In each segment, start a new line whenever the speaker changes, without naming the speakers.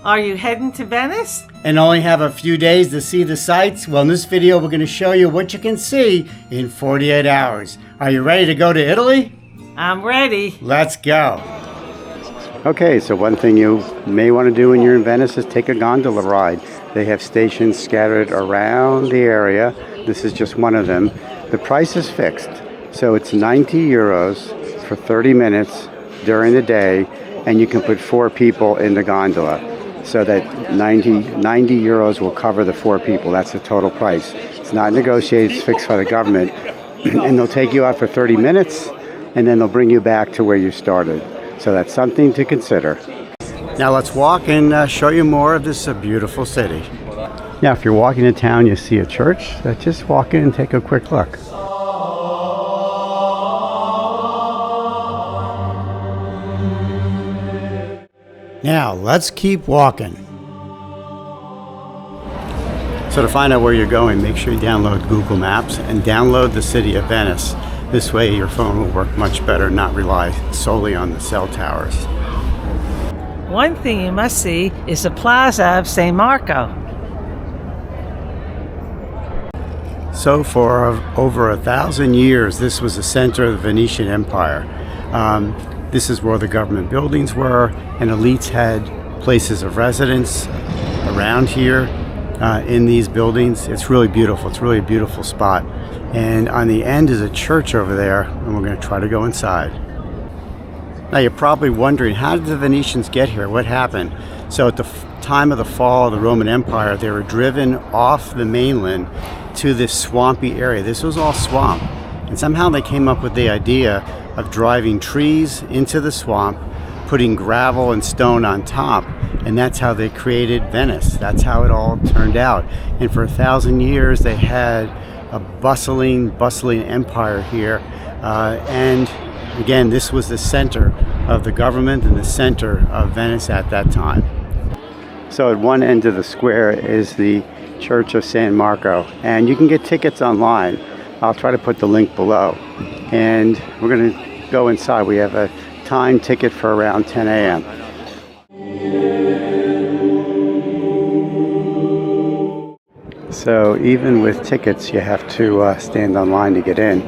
Are you heading to Venice?
And only have a few days to see the sights? Well, in this video, we're going to show you what you can see in 48 hours. Are you ready to go to Italy?
I'm ready.
Let's go. Okay, so one thing you may want to do when you're in Venice is take a gondola ride. They have stations scattered around the area. This is just one of them. The price is fixed. So it's 90 euros for 30 minutes during the day, and you can put 4 people in the gondola. So that 90 euros will cover the 4 people. That's the total price. It's not negotiated, it's fixed by the government. And they'll take you out for 30 minutes, and then they'll bring you back to where you started. So that's something to consider. Now let's walk and show you more of this beautiful city. Now if you're walking in town, you see a church, just walk in and take a quick look. Now, let's keep walking. So to find out where you're going, make sure you download Google Maps and download the city of Venice. This way your phone will work much better, not rely solely on the cell towers.
One thing you must see is the Plaza of San Marco.
So for over 1,000 years, this was the center of the Venetian Empire. This is where the government buildings were, and elites had places of residence around here in these buildings. It's really beautiful. It's really a beautiful spot. And on the end is a church over there, and we're going to try to go inside. Now you're probably wondering, how did the Venetians get here? What happened? So at the time of the fall of the Roman Empire, they were driven off the mainland to this swampy area. This was all swamp. And somehow they came up with the idea of driving trees into the swamp, putting gravel and stone on top, and that's how they created Venice. That's how it all turned out. And for 1,000 years they had a bustling empire here. And again, this was the center of the government and the center of Venice at that time. So at one end of the square is the Church of San Marco, and you can get tickets online. I'll try to put the link below. And we're going to go inside. We have a time ticket for around 10 a.m. So even with tickets, you have to stand online to get in.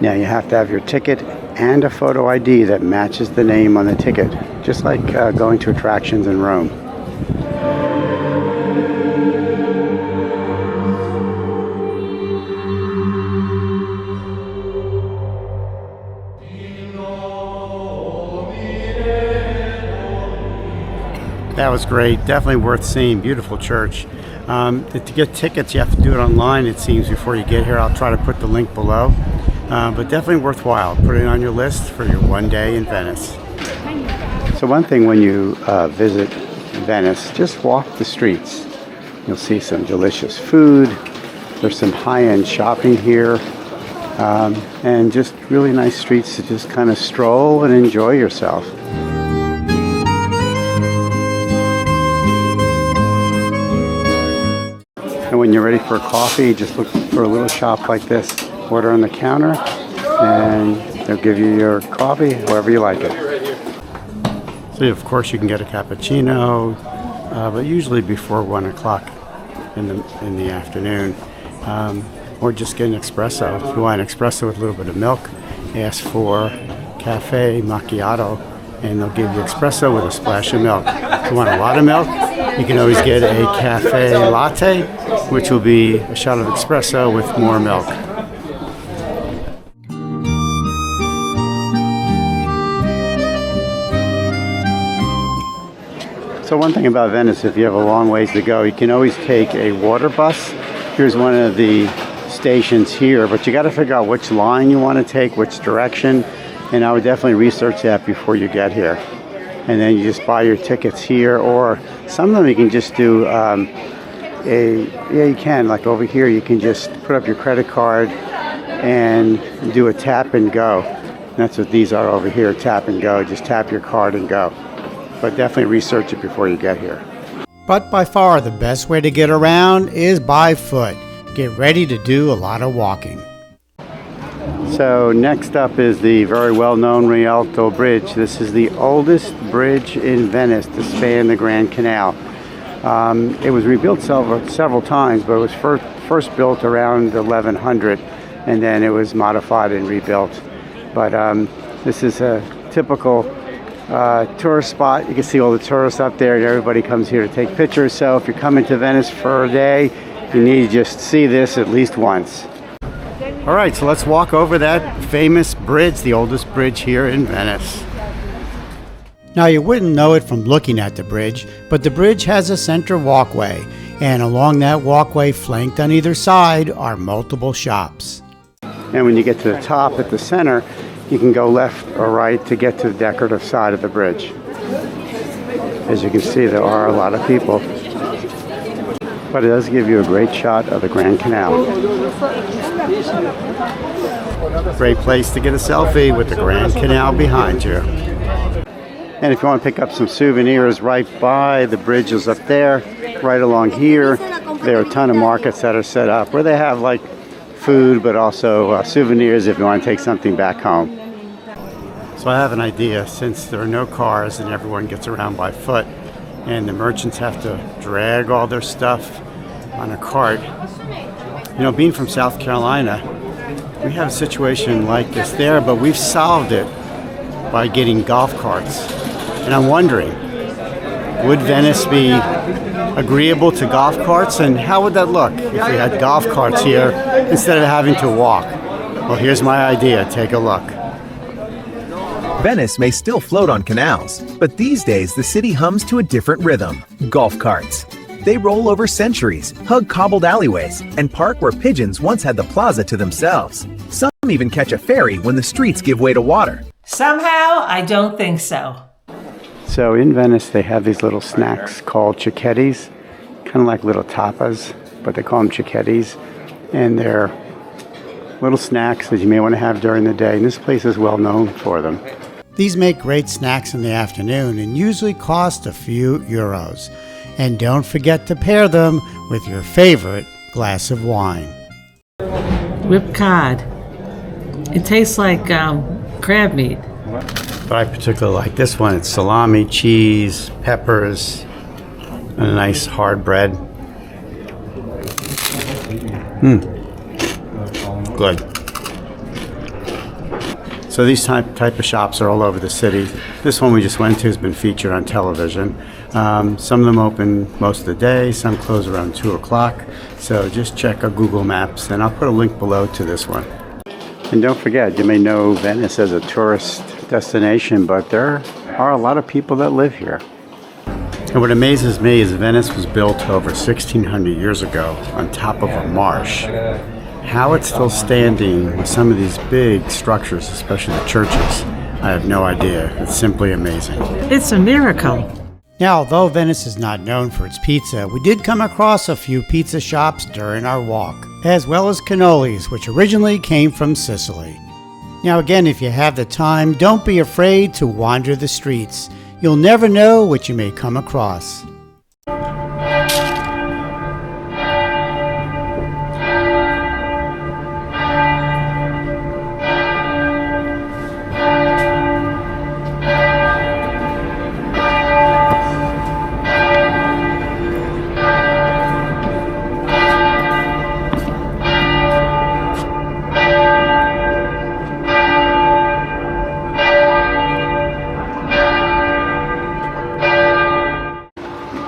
Now you have to have your ticket and a photo ID that matches the name on the ticket, just like going to attractions in Rome. That was great. Definitely worth seeing. Beautiful church. To get tickets, you have to do it online, it seems, before you get here. I'll try to put the link below. But definitely worthwhile. Put it on your list for your one day in Venice. So one thing when you visit Venice, just walk the streets. You'll see some delicious food. There's some high-end shopping here. And just really nice streets to just kind of stroll and enjoy yourself. And when you're ready for a coffee, just look for a little shop like this. Order on the counter, and they'll give you your coffee, however you like it. So of course you can get a cappuccino, but usually before 1 o'clock in the afternoon, or just get an espresso. If you want an espresso with a little bit of milk, ask for cafe macchiato, and they'll give you espresso with a splash of milk. If you want a lot of milk, you can always get a cafe latte, which will be a shot of espresso with more milk. So one thing about Venice, if you have a long ways to go, you can always take a water bus. Here's one of the stations here, but you got to figure out which line you want to take, which direction, and I would definitely research that before you get here. And then you just buy your tickets here, or some of them you can just do you can, like over here, you can just put up your credit card and do a tap and go. And that's what these are over here, tap and go. Just tap your card and go. But definitely research it before you get here. But by far the best way to get around is by foot. Get ready to do a lot of walking. So next up is the very well-known Rialto Bridge. This is the oldest bridge in Venice to span the Grand Canal. It was rebuilt several times, but it was first built around 1100, and then it was modified and rebuilt. But this is a typical tourist spot. You can see all the tourists up there, and everybody comes here to take pictures. So if you're coming to Venice for a day, you need to just see this at least once. All right, so let's walk over that famous bridge, the oldest bridge here in Venice. Now, you wouldn't know it from looking at the bridge, but the bridge has a center walkway, and along that walkway, flanked on either side, are multiple shops. And when you get to the top at the center, you can go left or right to get to the decorative side of the bridge. As you can see, there are a lot of people, but it does give you a great shot of the Grand Canal. Great place to get a selfie with the Grand Canal behind you. And if you want to pick up some souvenirs right by, the bridge is up there. Right along here, there are a ton of markets that are set up where they have like food, but also souvenirs if you want to take something back home. So I have an idea. Since there are no cars and everyone gets around by foot, and the merchants have to drag all their stuff on a cart. You know, being from South Carolina, we have a situation like this there, but we've solved it by getting golf carts. And I'm wondering, would Venice be agreeable to golf carts? And how would that look if we had golf carts here instead of having to walk? Well, here's my idea. Take a look.
Venice may still float on canals, but these days the city hums to a different rhythm. Golf carts. They roll over centuries, hug cobbled alleyways, and park where pigeons once had the plaza to themselves. Some even catch a ferry when the streets give way to water.
Somehow, I don't think so.
So in Venice, they have these little snacks called cicchettis, kind of like little tapas, but they call them cicchettis. And they're little snacks that you may want to have during the day. And this place is well known for them. These make great snacks in the afternoon and usually cost a few euros. And don't forget to pair them with your favorite glass of wine.
Whipped cod. It tastes like crab meat.
But I particularly like this one. It's salami, cheese, peppers, and a nice hard bread. Good. So these type of shops are all over the city. This one we just went to has been featured on television. Some of them open most of the day, some close around 2 o'clock. So just check our Google Maps, and I'll put a link below to this one. And don't forget, you may know Venice as a tourist destination, but there are a lot of people that live here. And what amazes me is Venice was built over 1,600 years ago on top of a marsh. How it's still standing with some of these big structures, especially the churches, I have no idea. It's simply amazing.
It's a miracle.
Now, although Venice is not known for its pizza, we did come across a few pizza shops during our walk, as well as cannolis, which originally came from Sicily. Now again, if you have the time, don't be afraid to wander the streets. You'll never know what you may come across.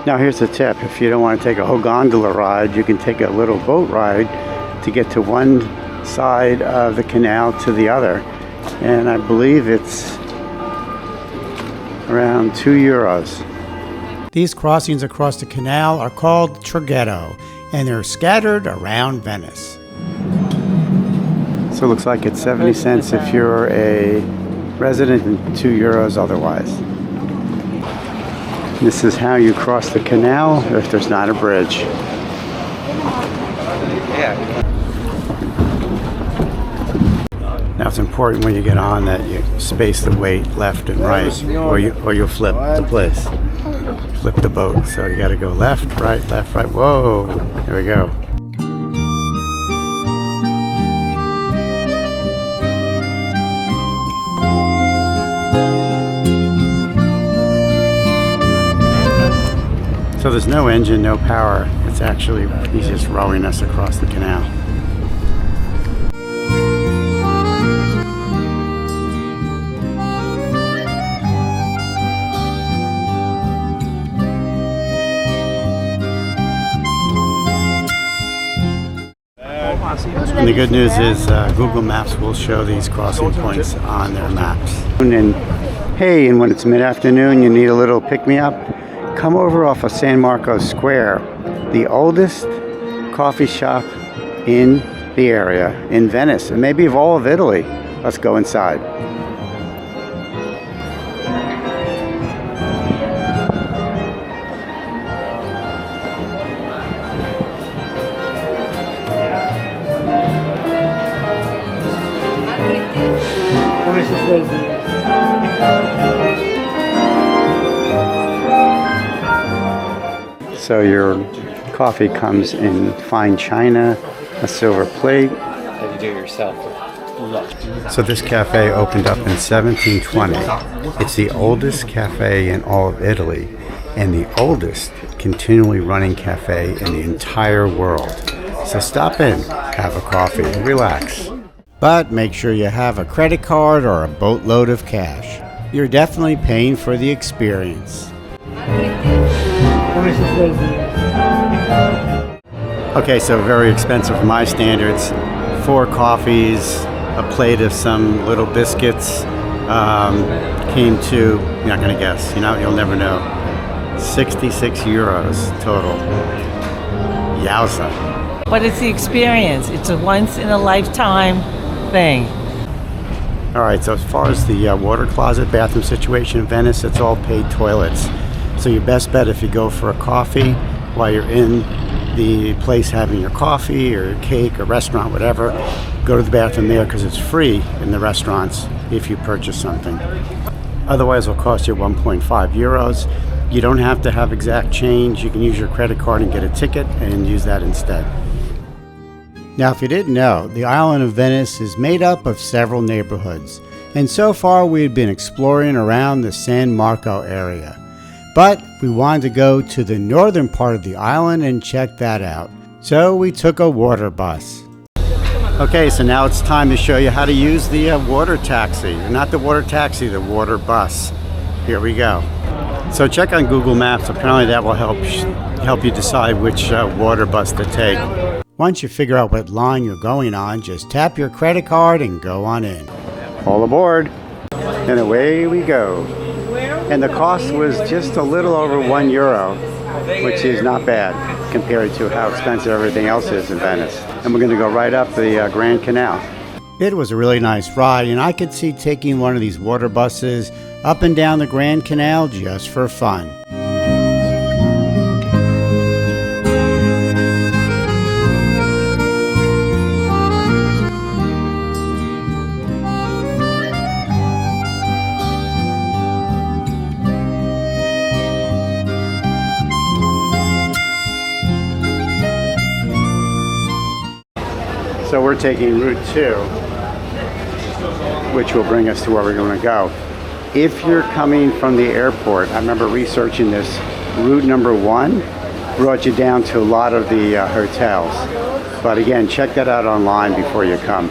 Now here's a tip. If you don't want to take a whole gondola ride, you can take a little boat ride to get to one side of the canal to the other. And I believe it's around 2 euros. These crossings across the canal are called Traghetto, and they're scattered around Venice. So it looks like it's 70 cents if you're a resident and 2 euros otherwise. This is how you cross the canal if there's not a bridge. Now it's important when you get on that you space the weight left and right, or you'll flip the place. Flip the boat. So you got to go left, right, left, right. Whoa! There we go. So there's no engine, no power. It's actually, he's just rowing us across the canal. And the good news is Google Maps will show these crossing points on their maps. And hey, and when it's mid-afternoon, you need a little pick-me-up, come over off of San Marco Square, the oldest coffee shop in the area, in Venice, and maybe of all of Italy. Let's go inside. So your coffee comes in fine china, a silver plate.
That you do yourself.
So this cafe opened up in 1720. It's the oldest cafe in all of Italy and the oldest continually running cafe in the entire world. So stop in, have a coffee, relax. But make sure you have a credit card or a boatload of cash. You're definitely paying for the experience. Okay, so very expensive for my standards. 4 coffees, a plate of some little biscuits, came to, you're not gonna guess, you'll never know, 66 euros total. Yowza.
But it's the experience. It's a once-in-a-lifetime thing.
All right, so as far as the water closet bathroom situation in Venice, it's all paid toilets. So your best bet if you go for a coffee while you're in the place having your coffee or your cake or restaurant, whatever, go to the bathroom there because it's free in the restaurants if you purchase something. Otherwise, it'll cost you 1.5 euros. You don't have to have exact change. You can use your credit card and get a ticket and use that instead. Now, if you didn't know, the island of Venice is made up of several neighborhoods, and so far we've been exploring around the San Marco area. But we wanted to go to the northern part of the island and check that out. So we took a water bus. Okay, so now it's time to show you how to use the water taxi. Not the water taxi, the water bus. Here we go. So check on Google Maps. Apparently that will help you decide which water bus to take. Once you figure out what line you're going on, just tap your credit card and go on in. All aboard. And away we go. And the cost was just a little over €1, which is not bad compared to how expensive everything else is in Venice. And we're going to go right up the Grand Canal. It was a really nice ride, and I could see taking one of these water buses up and down the Grand Canal just for fun. So we're taking Route 2, which will bring us to where we're going to go. If you're coming from the airport, I remember researching this, route number 1 brought you down to a lot of the hotels. But again, check that out online before you come.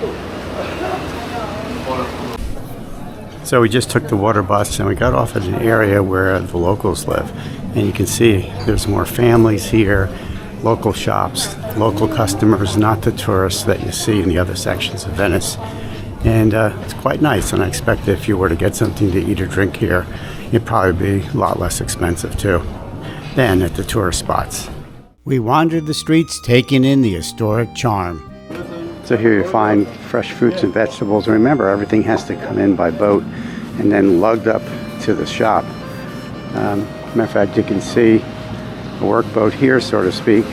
So we just took the water bus and we got off at an area where the locals live. And you can see there's more families here, local shops, local customers, not the tourists that you see in the other sections of Venice. And it's quite nice, and I expect that if you were to get something to eat or drink here, it'd probably be a lot less expensive too than at the tourist spots. We wandered the streets taking in the historic charm. So here you find fresh fruits and vegetables. Remember, everything has to come in by boat and then lugged up to the shop. Matter of fact, you can see a workboat here, so to speak,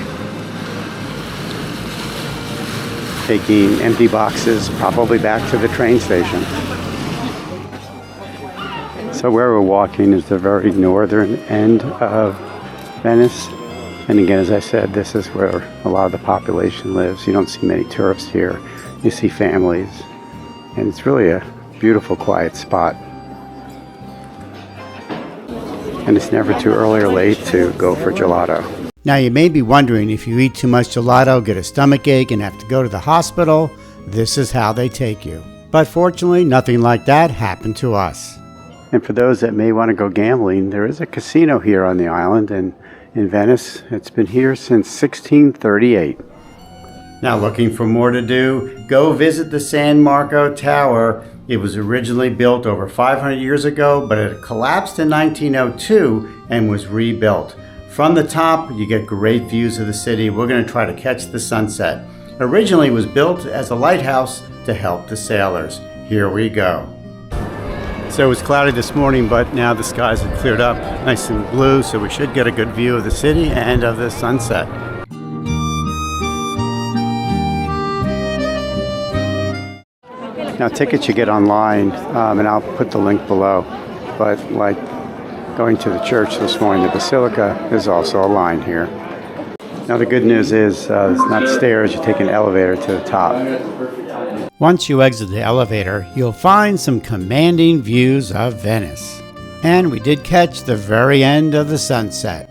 taking empty boxes probably back to the train station. So where we're walking is the very northern end of Venice. And again, as I said, this is where a lot of the population lives. You don't see many tourists here. You see families. And it's really a beautiful, quiet spot. and it's never too early or late to go for gelato. Now you may be wondering, if you eat too much gelato, get a stomach ache, and have to go to the hospital, this is how they take you. But fortunately, nothing like that happened to us. And for those that may want to go gambling, there is a casino here on the island and in Venice. It's been here since 1638. Now looking for more to do? Go visit the San Marco Tower. It was originally built over 500 years ago, but it collapsed in 1902 and was rebuilt. From the top, you get great views of the city. We're going to try to catch the sunset. Originally, it was built as a lighthouse to help the sailors. Here we go. So it was cloudy this morning, but now the skies have cleared up nice and blue, so we should get a good view of the city and of the sunset. Now tickets you get online, and I'll put the link below, but like going to the church this morning, the Basilica, there's also a line here. Now the good news is it's not stairs, you take an elevator to the top. Once you exit the elevator, you'll find some commanding views of Venice. And we did catch the very end of the sunset.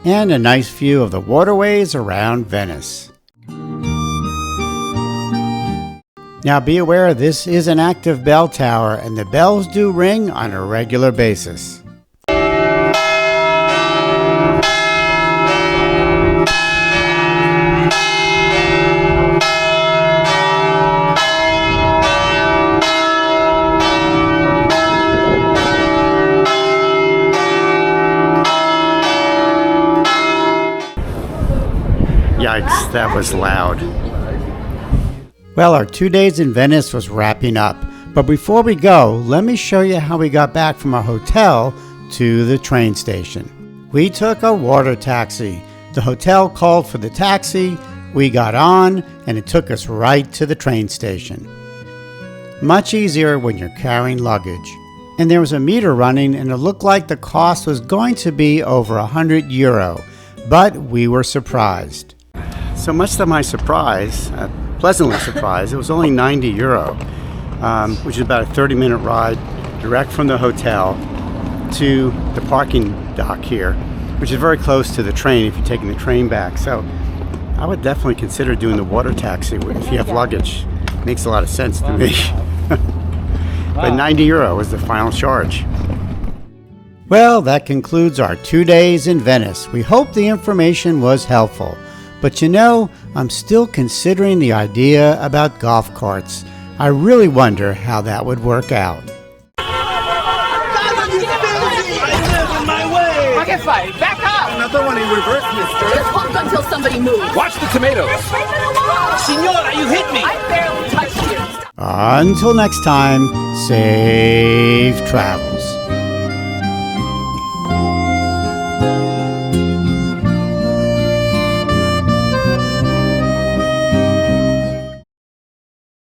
And a nice view of the waterways around Venice. Now be aware, this is an active bell tower and the bells do ring on a regular basis. Yikes, that was loud. Well, our 2 days in Venice was wrapping up, but before we go, let me show you how we got back from our hotel to the train station. We took a water taxi. The hotel called for the taxi, we got on, and it took us right to the train station. Much easier when you're carrying luggage. And there was a meter running, and it looked like the cost was going to be over €100, but we were surprised. So much to my surprise, pleasantly surprised, it was only €90, which is about a 30-minute ride direct from the hotel to the parking dock here, which is very close to the train if you're taking the train back. So I would definitely consider doing the water taxi if you have luggage. It makes a lot of sense to me. But €90 was the final charge. Well, that concludes our 2 days in Venice. We hope the information was helpful. But you know, I'm still considering the idea about golf carts. I really wonder how that would work out.
Pocket fight, back up!
Another one in reverse, mister.
Just hold until somebody moves.
Watch the tomatoes. Signora, you hit me.
I barely touched you.
Until next time, safe travels.